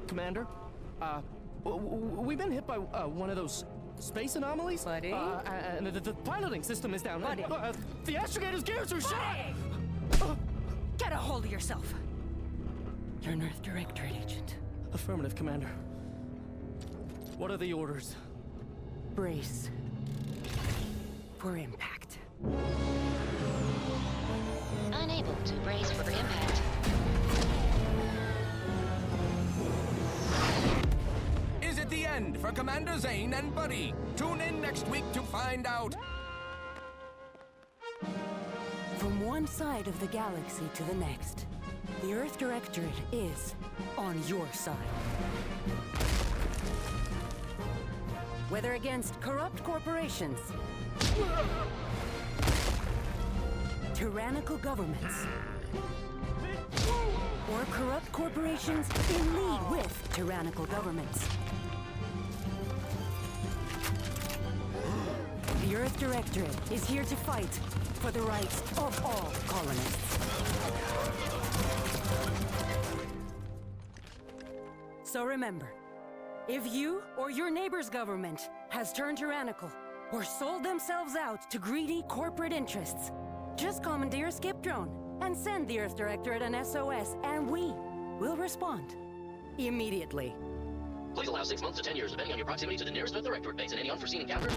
Commander, we've been hit by one of those space anomalies. Buddy? And the piloting system is down. Buddy? The astrogator's gears are shot! Get a hold of yourself. You're an Earth Directorate agent. Affirmative, Commander. What are the orders? Brace for impact. Unable to brace for impact. Is it the end for Commander Zane and Buddy? Tune in next week to find out. From one side of the galaxy to the next, the Earth Directorate is on your side. Whether against corrupt corporations, tyrannical governments, or corrupt corporations in league with tyrannical governments. The Earth Directorate is here to fight for the rights of all colonists. So remember, if you or your neighbor's government has turned tyrannical or sold themselves out to greedy corporate interests, just commandeer a skip drone and send the Earth Directorate an SOS, and we will respond immediately. Please allow 6 months to 10 years, depending on your proximity to the nearest Earth Directorate base and any unforeseen encounters.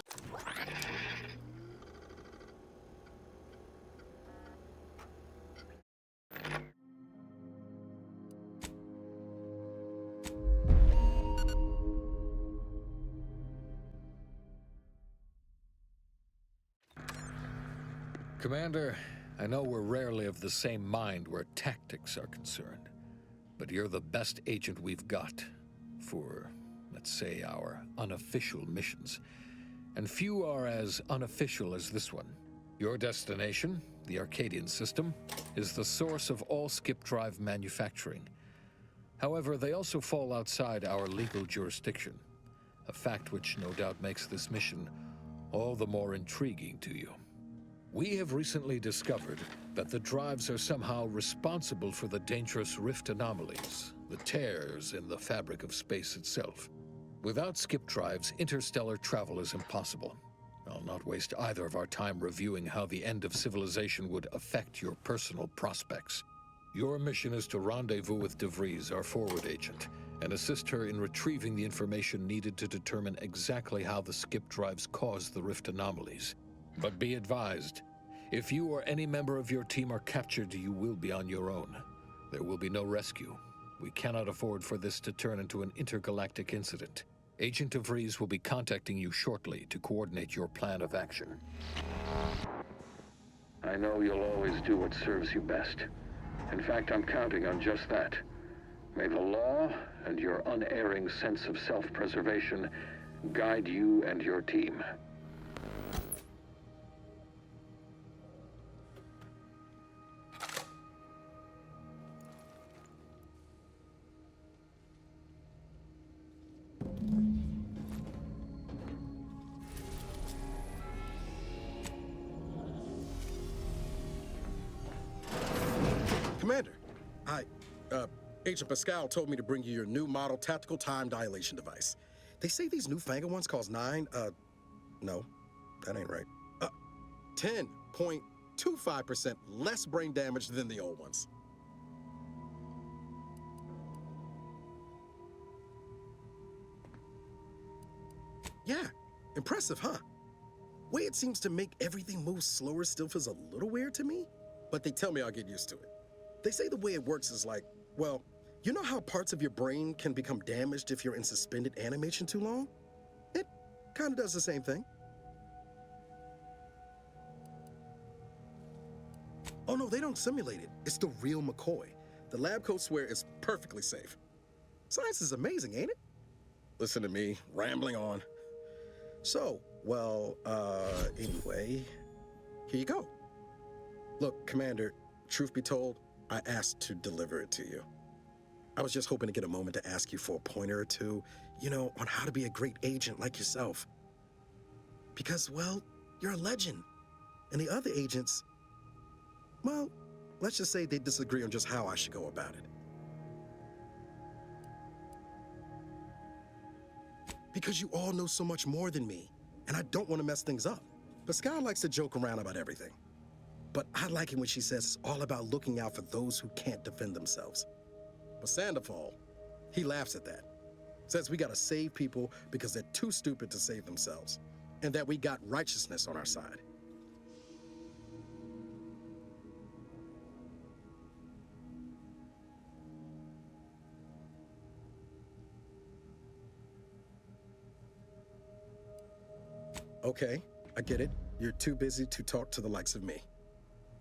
Commander, I know we're rarely of the same mind where tactics are concerned, but you're the best agent we've got for, let's say, our unofficial missions. And few are as unofficial as this one. Your destination, the Arcadian system, is the source of all skip drive manufacturing. However, they also fall outside our legal jurisdiction, a fact which no doubt makes this mission all the more intriguing to you. We have recently discovered that the drives are somehow responsible for the dangerous rift anomalies, the tears in the fabric of space itself. Without skip drives, interstellar travel is impossible. I'll not waste either of our time reviewing how the end of civilization would affect your personal prospects. Your mission is to rendezvous with DeVries, our forward agent, and assist her in retrieving the information needed to determine exactly how the skip drives cause the rift anomalies. But be advised, if you or any member of your team are captured, you will be on your own. There will be no rescue. We cannot afford for this to turn into an intergalactic incident. Agent DeVries will be contacting you shortly to coordinate your plan of action. I know you'll always do what serves you best. In fact, I'm counting on just that. May the law and your unerring sense of self-preservation guide you and your team. Commander, Agent Pascal told me to bring you your new model tactical time dilation device. They say these newfangled ones cause no, that ain't right. 10.25% less brain damage than the old ones. Yeah, impressive, huh? Way it seems to make everything move slower still feels a little weird to me, but they tell me I'll get used to it. They say the way it works is like, well, you know how parts of your brain can become damaged if you're in suspended animation too long? It kind of does the same thing. Oh no, they don't simulate it. It's the real McCoy. The lab coats swear it's perfectly safe. Science is amazing, ain't it? Listen to me, rambling on. So, well, anyway, here you go. Look, Commander, truth be told, I asked to deliver it to you. I was just hoping to get a moment to ask you for a pointer or two, you know, on how to be a great agent like yourself. Because, well, you're a legend. And the other agents, well, let's just say they disagree on just how I should go about it. Because you all know so much more than me, and I don't want to mess things up. But Sky likes to joke around about everything. But I like it when she says it's all about looking out for those who can't defend themselves. But Sandoval, he laughs at that. Says we gotta save people because they're too stupid to save themselves, and that we got righteousness on our side. Okay, I get it. You're too busy to talk to the likes of me.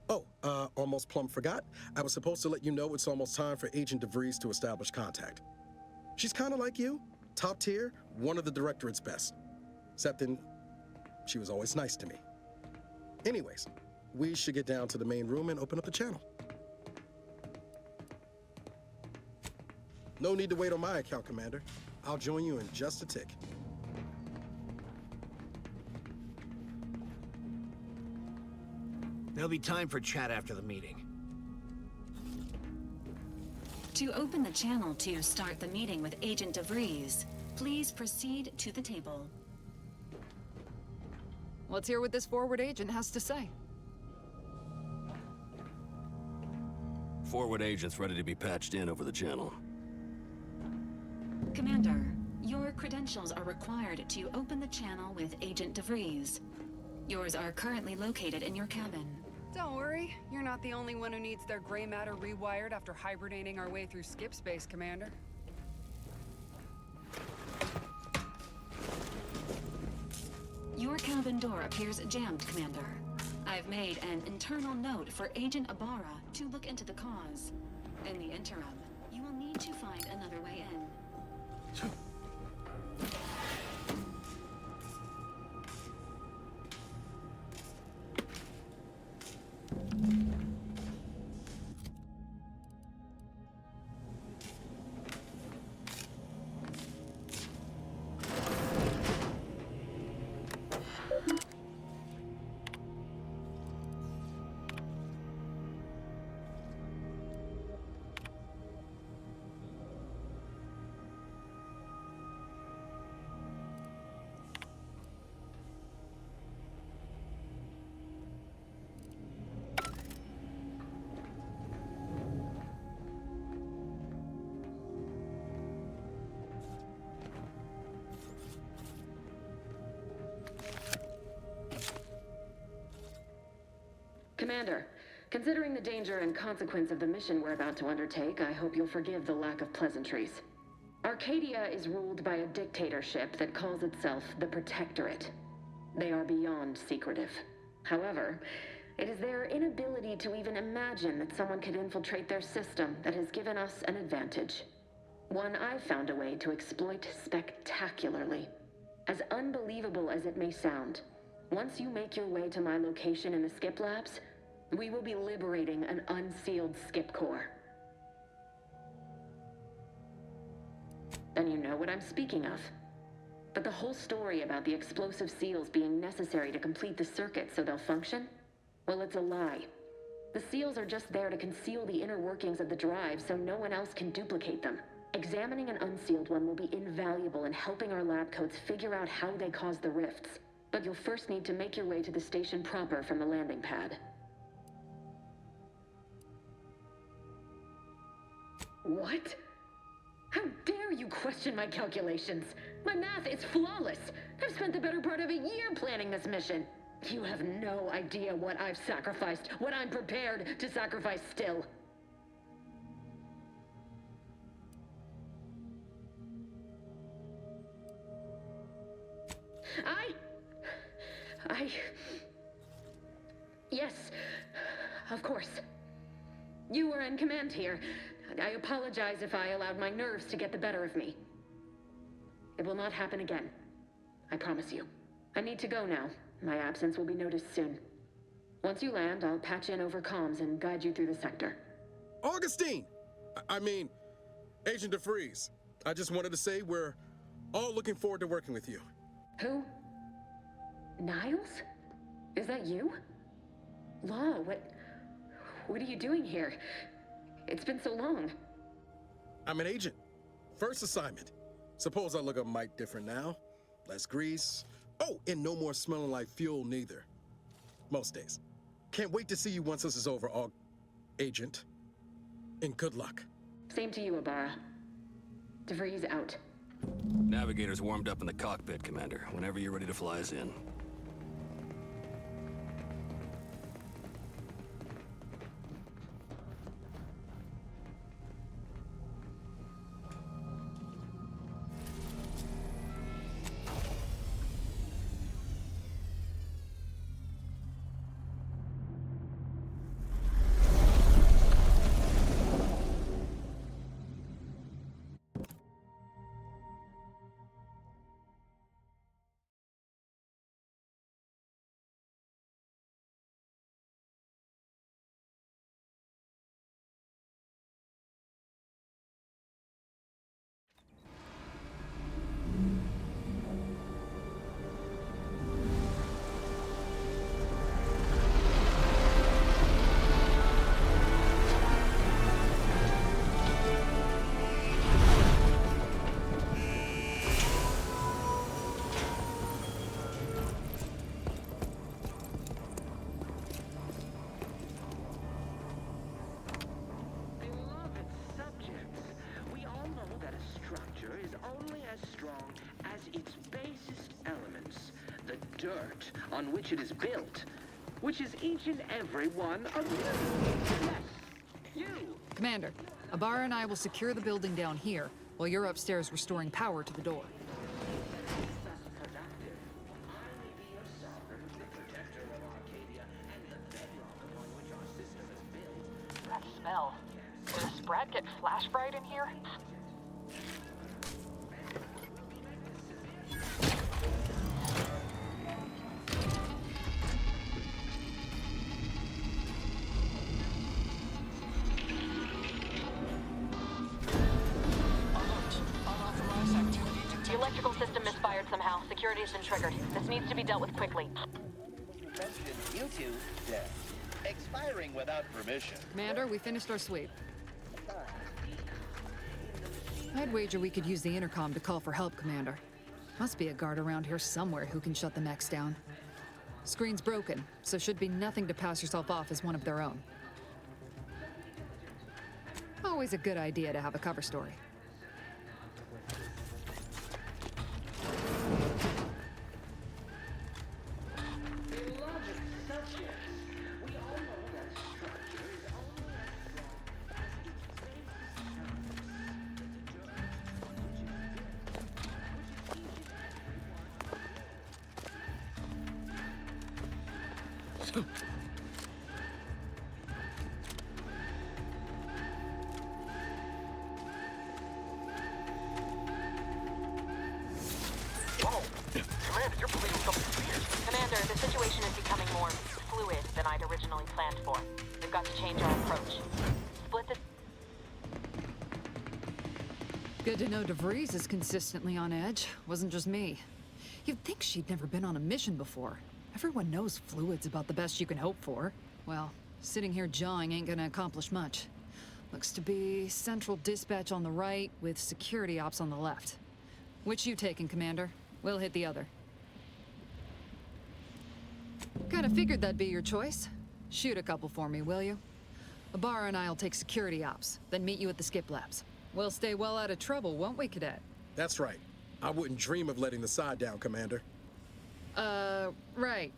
Oh, almost plumb forgot. I was supposed to let you know it's almost time for Agent DeVries to establish contact. She's kind of like you, top tier, one of the directorate's best. Except then, she was always nice to me. Anyways, we should get down to the main room and open up the channel. No need to wait on my account, Commander. I'll join you in just a tick. There'll be time for chat after the meeting. To open the channel to start the meeting with Agent DeVries, please proceed to the table. Let's hear what this forward agent has to say. Forward agent's ready to be patched in over the channel. Commander, your credentials are required to open the channel with Agent DeVries. Yours are currently located in your cabin. Don't worry, you're not the only one who needs their gray matter rewired after hibernating our way through skip space, Commander. Your cabin door appears jammed, Commander. I've made an internal note for Agent Ibarra to look into the cause. In the interim, you will need to find another way in. Commander, considering the danger and consequence of the mission we're about to undertake, I hope you'll forgive the lack of pleasantries. Arcadia is ruled by a dictatorship that calls itself the Protectorate. They are beyond secretive. However, it is their inability to even imagine that someone could infiltrate their system that has given us an advantage. One I've found a way to exploit spectacularly. As unbelievable as it may sound, once you make your way to my location in the skip labs, we will be liberating an unsealed skip core. And you know what I'm speaking of. But the whole story about the explosive seals being necessary to complete the circuit so they'll function? Well, it's a lie. The seals are just there to conceal the inner workings of the drive so no one else can duplicate them. Examining an unsealed one will be invaluable in helping our lab coats figure out how they cause the rifts. But you'll first need to make your way to the station proper from the landing pad. What? How dare you question my calculations? My math is flawless. I've spent the better part of a year planning this mission. You have no idea what I've sacrificed, what I'm prepared to sacrifice still. Yes, of course. You were in command here. I apologize if I allowed my nerves to get the better of me. It will not happen again. I promise you. I need to go now. My absence will be noticed soon. Once you land, I'll patch in over comms and guide you through the sector. Augustine! I mean, Agent DeVries. I just wanted to say we're all looking forward to working with you. Who? Niles? Is that you? Law, what are you doing here? It's been so long. I'm an agent. First assignment. Suppose I look a mite different now. Less grease. Oh, and no more smelling like fuel neither. Most days. Can't wait to see you once this is over, Agent. And good luck. Same to you, Ibarra. DeVries out. Navigator's warmed up in the cockpit, Commander. Whenever you're ready to fly us in. Dirt on which it is built, which is each and every one of you. Yes, you. Commander, Ibarra and I will secure the building down here, while you're upstairs restoring power to the door. That smell. Did a Sprat get flash fried in here? The electrical system misfired somehow. Security has been triggered. This needs to be dealt with quickly. You two, expiring without permission. Commander, we finished our sweep. I'd wager we could use the intercom to call for help, Commander. Must be a guard around here somewhere who can shut the mechs down. Screen's broken, so should be nothing to pass yourself off as one of their own. Always a good idea to have a cover story. Whoa! Commander, you're bleeding something fierce. Commander, the situation is becoming more fluid than I'd originally planned for. We've got to change our approach. Split the... Good to know DeVries is consistently on edge. Wasn't just me. You'd think she'd never been on a mission before. Everyone knows fluid's about the best you can hope for. Well, sitting here jawing ain't gonna accomplish much. Looks to be central dispatch on the right with security ops on the left. Which you taking, Commander? We'll hit the other. Kinda figured that'd be your choice. Shoot a couple for me, will you? Ibarra and I'll take security ops, then meet you at the skip labs. We'll stay well out of trouble, won't we, Cadet? That's right. I wouldn't dream of letting the side down, Commander. Right.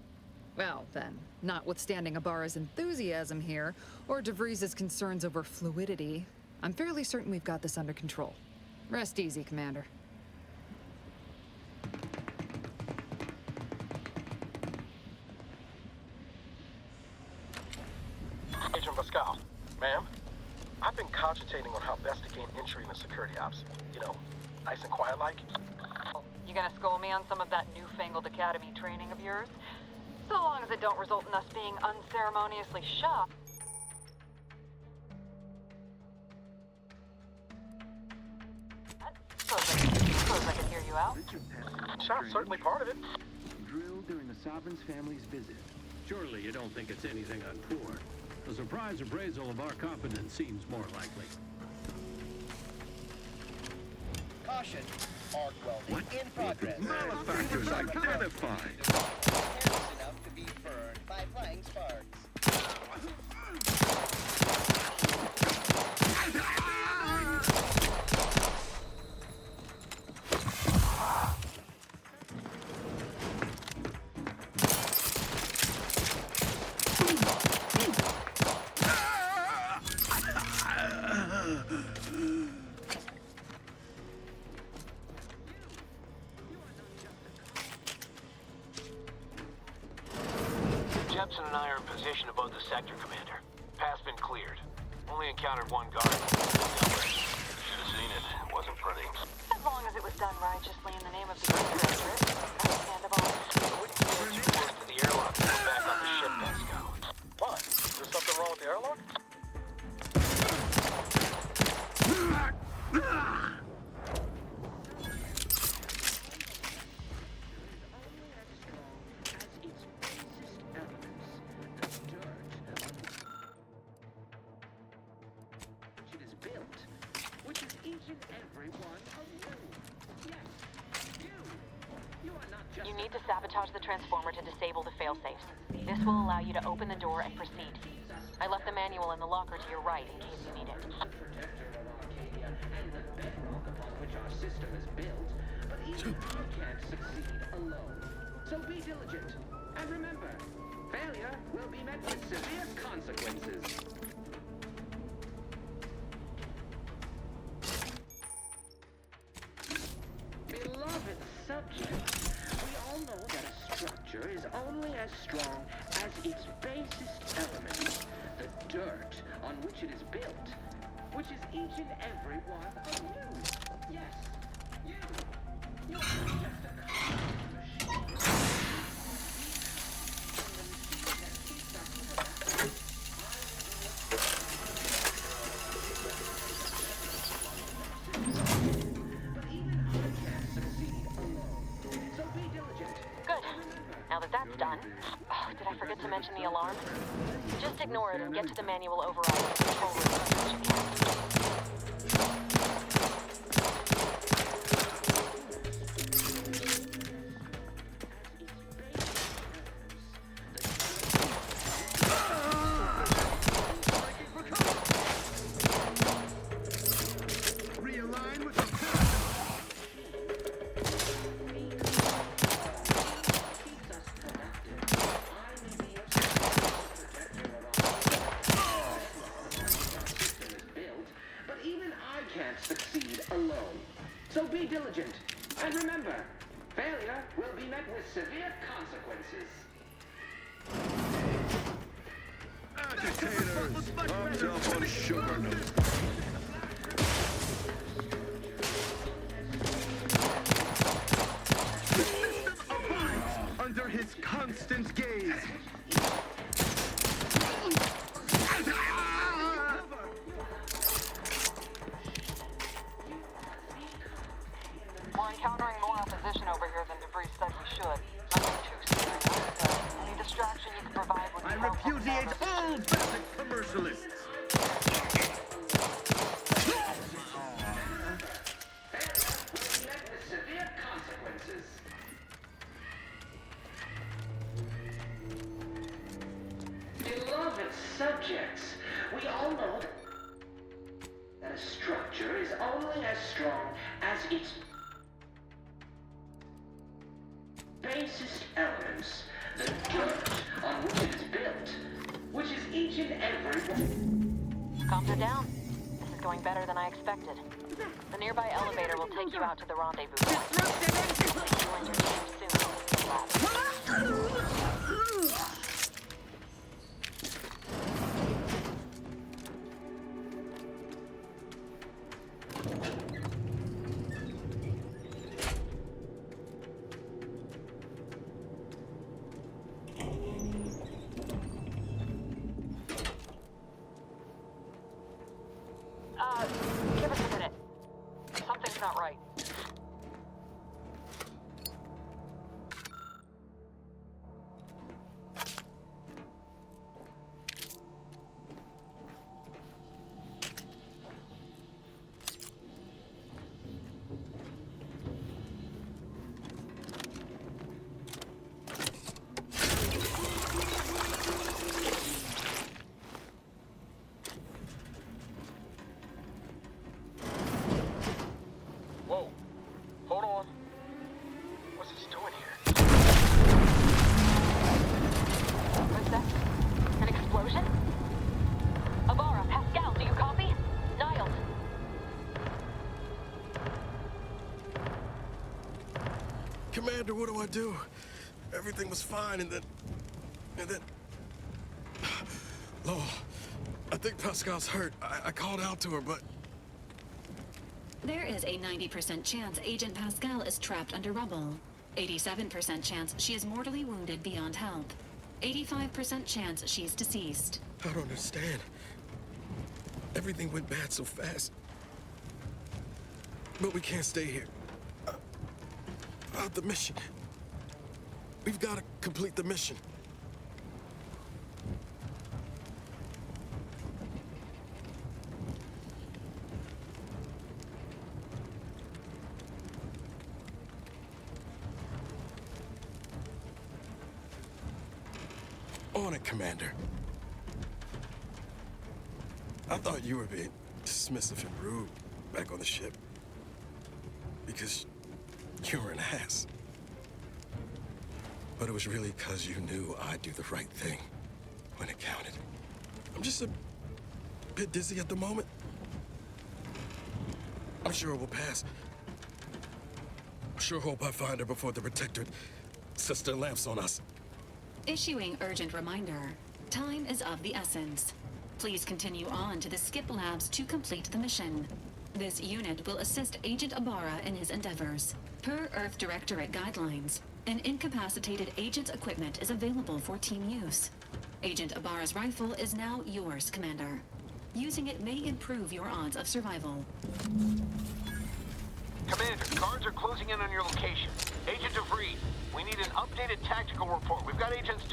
Well, then, notwithstanding Ibarra's enthusiasm here, or DeVries' concerns over fluidity, I'm fairly certain we've got this under control. Rest easy, Commander. Agent Pascal, ma'am, I've been cogitating on how best to gain entry into security ops. You know, nice and quiet like. You gonna school me on some of that newfangled academy training of yours? So long as it don't result in us being unceremoniously shot. Suppose I can hear you out. Shot's certainly part of it. Drilled during the Sovereign's family's visit. Surely you don't think it's anything untoward. A surprise appraisal of our competence seems more likely. Caution. Arc welding in progress. Malefactors identified. Careless enough to be burned by flying sparks. Jepson and I are in position above the sector, Commander. Path's been cleared. Only encountered one guard. Should have seen it. It wasn't pretty. As long as it was done righteously in the name of the Interest, understandable. I wouldn't get too close to the airlock to go back on the ship desk out. Why? Is there something wrong with the airlock? You need to sabotage the transformer to disable the failsafes. This will allow you to open the door and proceed. I left the manual in the locker to your right in case you need it. And the bedrock upon which our system is built, but even I can't succeed alone. So be diligent, and remember, failure will be met with severe consequences. Beloved subjects, we all know that a structure is only as strong as its basest element, the dirt on which it is built, which is each and every one of you. Yes, you. You are not just a Good. Now that that's done... Oh, did I forget to mention the alarm? Just ignore it and get to the manual override and control room as soon as you can. Realign with the succeed alone. So be diligent. And remember, failure will be met with severe consequences. agitators. Pumped up on sugar notes. Under his constant gaze. We're encountering more opposition over here than DeVries said we should. Nothing too serious. Any distraction you can provide would be I helpful. repudiate all basic commercialists. Severe consequences. Beloved subjects, we all know that a structure is only as strong as its basest elements, the dirt on which it is built, which is each and every one. Comms are down. This is going better than I expected. The nearby elevator will take you out to the rendezvous point. You and your team soon on the lab. Give us a minute. Something's not right. Commander, what do I do? Everything was fine, and then... Law, I think Pascal's hurt. I called out to her, but... There is a 90% chance Agent Pascal is trapped under rubble. 87% chance she is mortally wounded beyond help. 85% chance she's deceased. I don't understand. Everything went bad so fast. But we can't stay here. The mission. We've got to complete the mission. On it, Commander. I thought you were being dismissive and rude back on the ship. Because you were an ass. But it was really because you knew I'd do the right thing when it counted. I'm just a bit dizzy at the moment. I'm sure it will pass. I sure hope I find her before the Protectorate sets their lamps on us. Issuing urgent reminder. Time is of the essence. Please continue on to the skip labs to complete the mission. This unit will assist Agent Ibarra in his endeavors. Per Earth Directorate guidelines, an incapacitated agent's equipment is available for team use. Agent Ibarra's rifle is now yours, Commander. Using it may improve your odds of survival. Commander, guards are closing in on your location. Agent DeVries, we need an updated tactical report. We've got agents...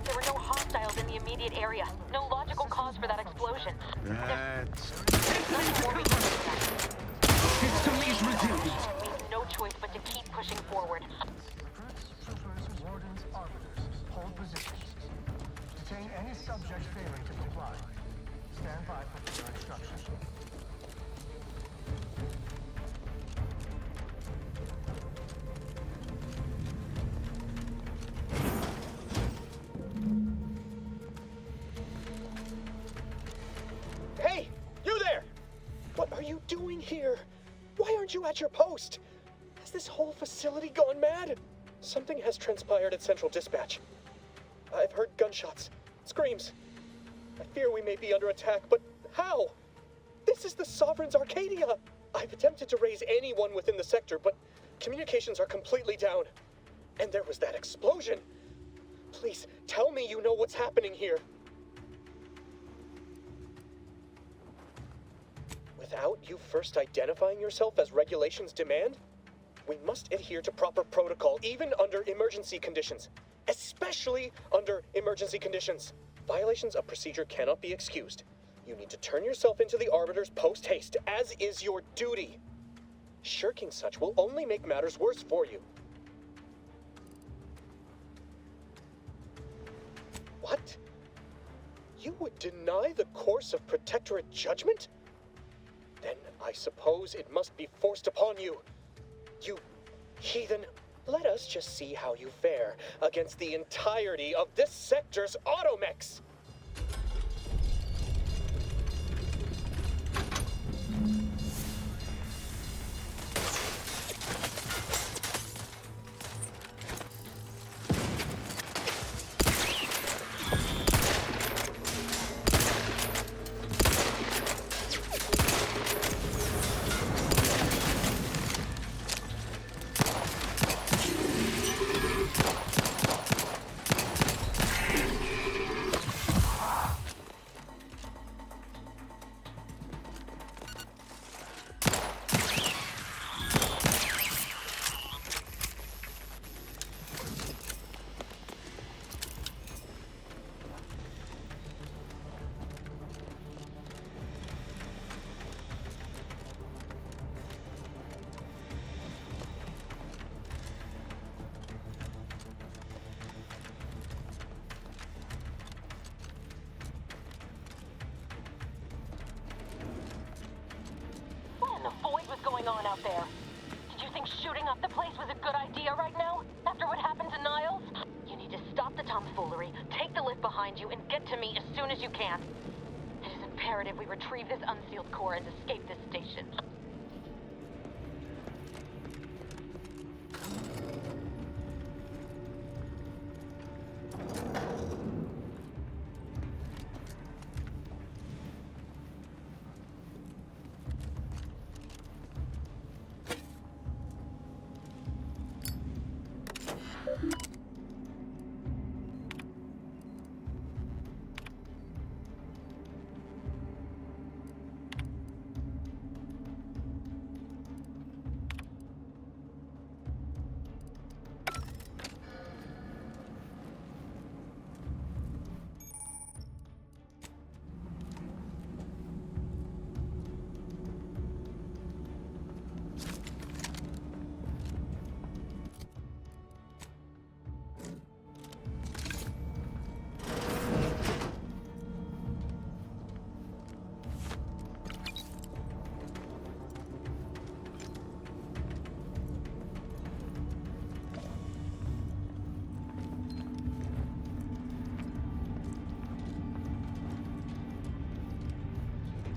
There were no hostiles in the immediate area. No logical cause for that explosion. That's... Nothing more we can do now. History is redeemed. We have no choice but to keep pushing forward. Recruits, troopers, wardens, arbiters, hold positions. Detain any subject failing to comply. Stand by for further instructions. Hey, you there! What are you doing here? Why aren't you at your post? Has this whole facility gone mad? Something has transpired at Central Dispatch. I've heard gunshots, screams. I fear we may be under attack, but how? This is the Sovereign's Arcadia! I've attempted to raise anyone within the sector, but communications are completely down. And there was that explosion! Please, tell me you know what's happening here. Without you first identifying yourself as regulations demand, we must adhere to proper protocol, even under emergency conditions. Especially under emergency conditions. Violations of procedure cannot be excused. You need to turn yourself into the Arbiters post-haste, as is your duty. Shirking such will only make matters worse for you. What? You would deny the course of Protectorate judgment? Then I suppose it must be forced upon you. You heathen. Let us just see how you fare against the entirety of this sector's automechs. On out there. Did you think shooting up the place was a good idea right now? After what happened to Niles? You need to stop the tomfoolery, take the lift behind you, and get to me as soon as you can. It is imperative we retrieve this unsealed core and escape this station.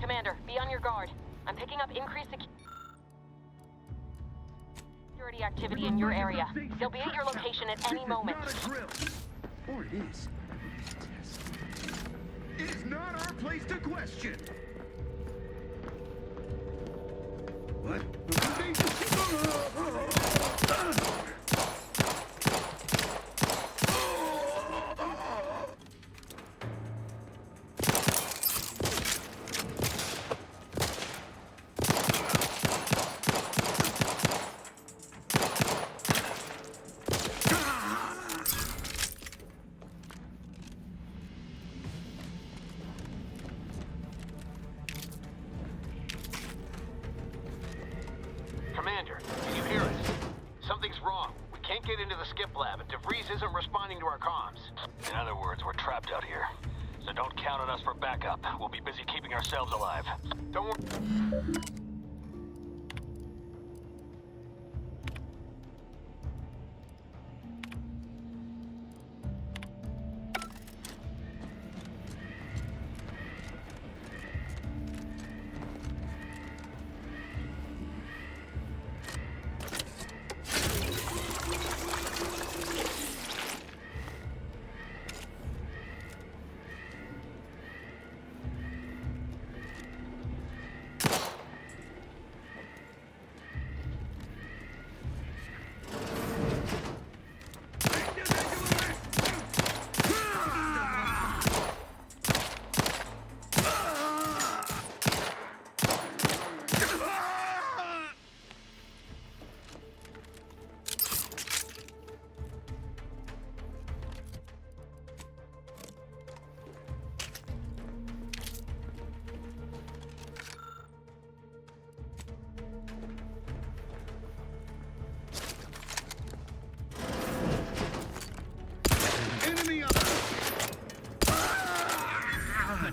Commander, be on your guard. I'm picking up increased security activity in your area. They'll be at your location at any moment. Or it is. It is not our place to question. What? Commander, can you hear us? Something's wrong. We can't get into the skip lab, and DeVries isn't responding to our comms. In other words, we're trapped out here. So don't count on us for backup. We'll be busy keeping ourselves alive. Don't worry.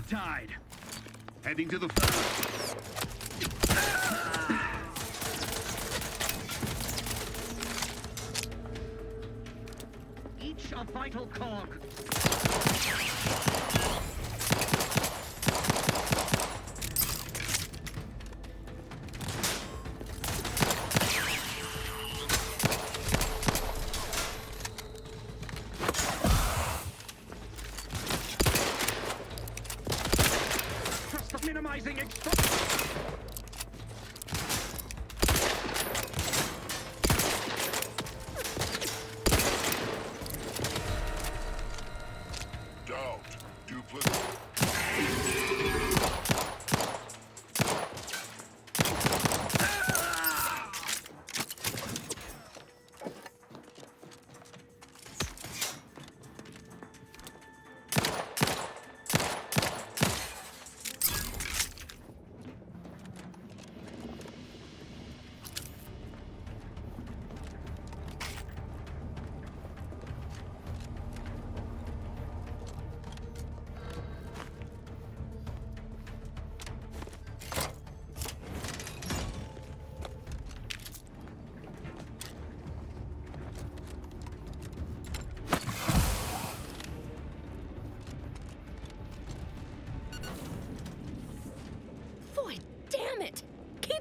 Tide. Heading to the front. Each a vital cog. Minimizing Doubt. Duplicate.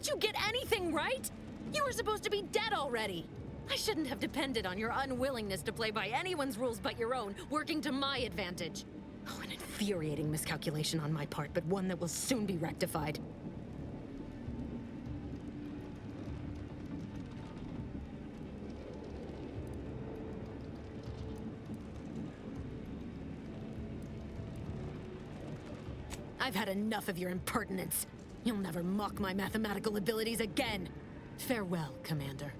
Can't you get anything right? You were supposed to be dead already. I shouldn't have depended on your unwillingness to play by anyone's rules but your own, working to my advantage. Oh, an infuriating miscalculation on my part, but one that will soon be rectified. I've had enough of your impertinence. You'll never mock my mathematical abilities again. Farewell, Commander.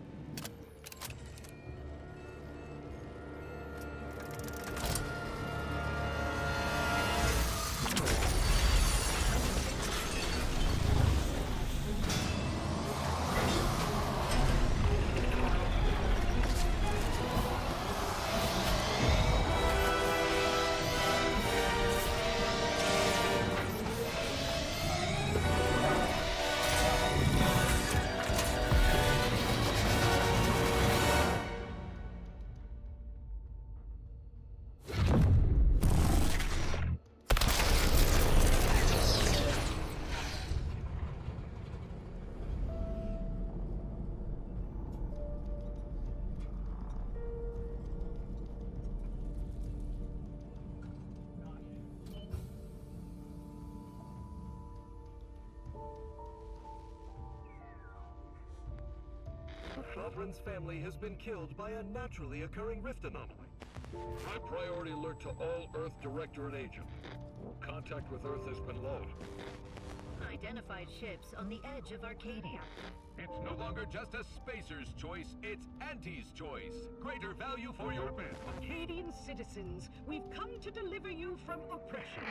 Sovereign's family has been killed by a naturally occurring rift anomaly. High priority alert to all Earth Directorate agents. Contact with Earth has been low. Identified ships on the edge of Arcadia. It's no longer just a spacer's choice, it's Auntie's choice. Greater value for your men. Arcadian citizens, we've come to deliver you from oppression.